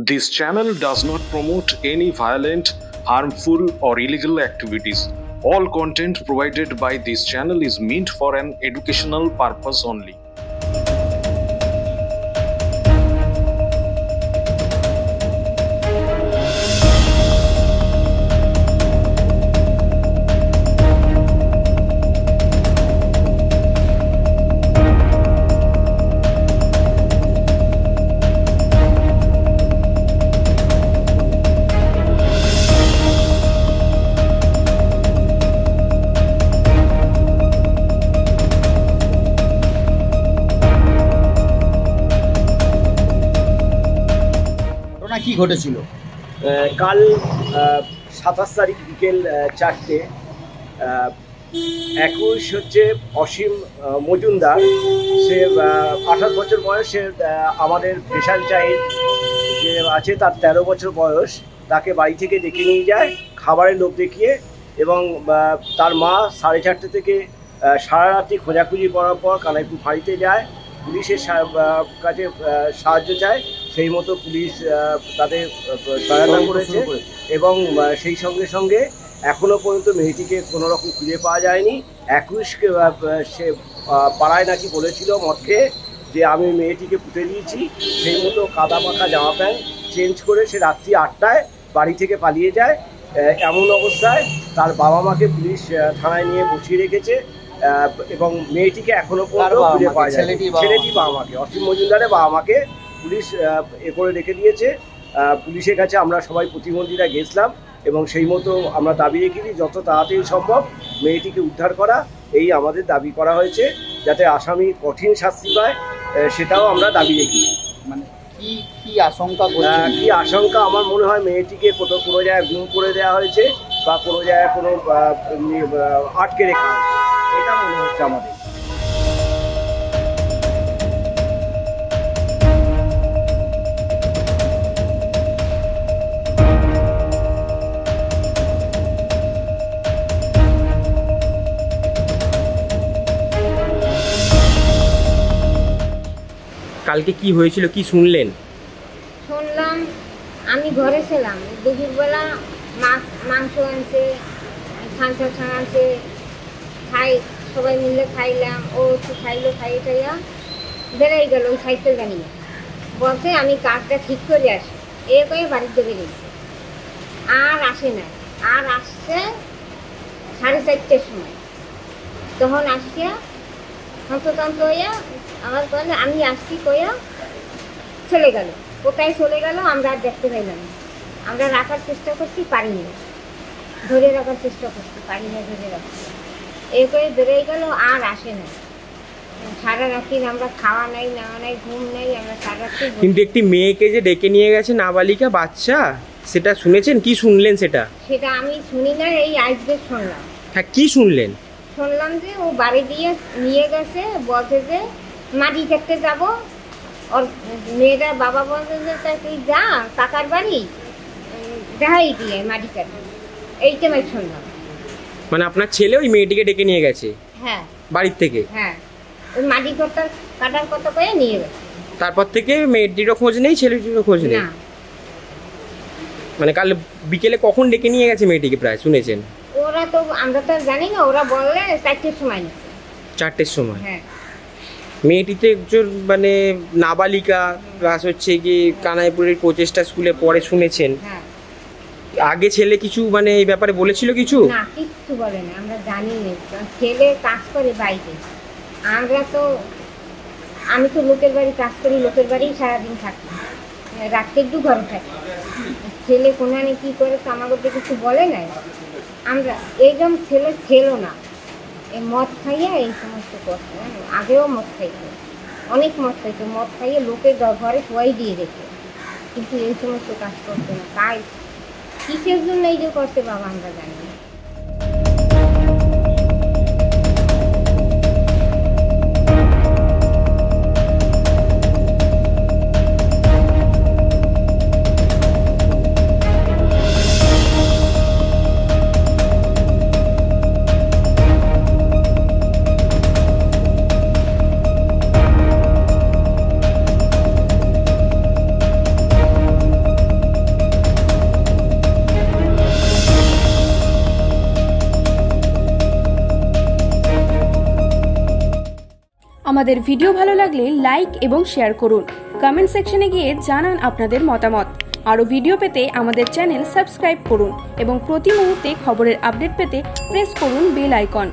This channel does not promote any violent, harmful, or illegal activities. All content provided by this channel is meant for an educational purpose only. কি ঘটেছিল? কাল 27 তারিখ বিকেল 4টে 21 হচ্ছে অসীম মজুমদার, সে 28 বছর বয়স, সে আমাদের স্পেশাল চাইল্ড যে আছে তার 13 বছর বয়স, তাকে বাড়ি থেকে ডেকে নিয়ে যায় খাবারের লোভ দেখিয়ে, এবং তার মা 4:30 থেকে সারা রাত্রি খোঁজাখুঁজি করার পর কানাইপুর ফাঁড়িতে যায়, পুলিশের কাছে সাহায্য চায়। সেই মতো পুলিশ তাদের সহায়তা করেছে, এবং সেই সঙ্গে সঙ্গে এখনও পর্যন্ত মেয়েটিকে কোনো রকম খুঁজে পাওয়া যায়নি। 21কে সে পাড়ায় নাকি বলেছিল মদ খেয়ে যে আমি মেয়েটিকে পুঁতে দিয়েছি, সেই মতো কাদা মাখা জামা প্যান্ট চেঞ্জ করে সে রাত্রি 8টায় বাড়ি থেকে পালিয়ে যায়। এমন অবস্থায় তার বাবা মাকে পুলিশ থানায় নিয়ে বসিয়ে রেখেছে, এবং মেয়েটিকে এখনো পর্যন্ত খুঁজে পাওয়া যায়। ছেলেটি বাবা মাকে, অসীম মজুমদারের বাবা মাকে পুলিশ করে রেখে দিয়েছে। পুলিশের কাছে আমরা সবাই প্রতিবন্ধীরা গেছিলাম, এবং সেই মতো আমরা দাবি রেখেছি যত তাড়াতাড়ি সম্ভব মেয়েটিকে উদ্ধার করা, এই আমাদের দাবি করা হয়েছে, যাতে আসামি কঠিন শাস্তি পায় সেটাও আমরা দাবি রেখেছি। মানে কি আশঙ্কা আমার মনে হয় মেয়েটিকে কোনো জায়গায় গুম করে দেওয়া হয়েছে, বা কোনো জায়গায় কোনো আটকে রেখা হয়েছে, এটা মনে হচ্ছে আমাদের। কালকে কি হয়েছিল, কি শুনলেন? শুনলাম, আমি ঘরে ছিলাম, দুপুরবেলা মাংস আনছে, ছাঁচা আনছে, সবাই মিলে খাইলাম, ও একটু খাইয়া বেড়াই গেল ওই সাইকেল জানিয়ে, বলছে আমি কাজটা ঠিক করে আসি, এ করে বাড়িতে বেরিয়েছে, আর আসে না, আর আসছে 4:30টার সময়। তখন আসছে হন্ততন্ত হইয়া আমার বলে আমি আসছি কইয়া চলে গেল। কোথায় চলে গেল আমরা আর দেখতে পাইলাম না। আমরা রাখার চেষ্টা করছি, পারিনি, ধরে রাখার চেষ্টা করছি, পারি না ধরে রাখছি, এ করে বেরোয় গেল, আর আসে না। সারা রাত্রি আমরা খাওয়া নাই, নেওয়া নাই, ঘুম নেই, আমরা সারা রাত্রি। কিন্তু একটি মেয়েকে যে ডেকে নিয়ে গেছে, নাবালিকা বাচ্চা, সেটা শুনেছেন? কি শুনলেন সেটা? সেটা আমি শুনি না, এই আজকে শুনলাম। হ্যাঁ, কি শুনলেন? শুনলাম যে ও বাড়ি দিয়ে নিয়ে গেছে, বলছে যে মাটি কাটতে যাবো, ওর মেয়েটা বাবা বলছে যে তুই যা কাকার বাড়ি দেখাই দিয়ে মাটি কাটবে, এইটা আমি শুনলাম। মানে আপনার ছেলে ওই মেয়েটিকে ডেকে নিয়ে গেছে? হ্যাঁ, বাড়ির থেকে? হ্যাঁ, ওই মাটি কাটার কথা করে নিয়ে গেছে। তারপর থেকে মেয়েটিরও খোঁজ নেই, ছেলেটিরও খোঁজ নেই? মানে কাল বিকেলে কখন ডেকে নিয়ে গেছে মেয়েটিকে প্রায় শুনেছেন? ওরা তো আমরা তো জানি না, ওরা বললে 4টের সময় নিচ্ছে। 4টের সময়? হ্যাঁ। মেয়েটিতে একজন মানে নাবালিকা, প্লাস হচ্ছে কি কানাইপুরের প্রচেষ্টা স্কুলে পড়ে শুনেছেন। হ্যাঁ। আগে ছেলে কিছু মানে এই ব্যাপারে বলেছিল কিছু? না, কিচ্ছু বলে না, আমরা জানি না। ছেলে কাজ করে বাইরে, আমি তো লোকের বাড়ি কাজ করি, লোকের বাড়ি সারাদিন থাকি, রাত্রে একটু ঘরে থাকি। ছেলে কোনানে কি করে তো আমাকে কিছু বলে নাই। আমরা এইরকম ছেলে ছিল না, এই মদ খাইয়া এই সমস্ত করতো। আগেও মদ খাইতো, অনেক মদ খাইতো, মদ খাইয়ে লোকের ঘরে শোয়াই দিয়ে রেখে, কিন্তু এই সমস্ত কাজ করতো না। তাই কিসের জন্য এই যে করতে বাবা আমরা জানি না। আমাদের ভিডিও ভালো লাগলে লাইক এবং শেয়ার করুন। কমেন্ট সেকশনে গিয়ে জানান আপনাদের মতামত। আরও ভিডিও পেতে আমাদের চ্যানেল সাবস্ক্রাইব করুন এবং প্রতি মুহূর্তে খবরের আপডেট পেতে প্রেস করুন বেল আইকন।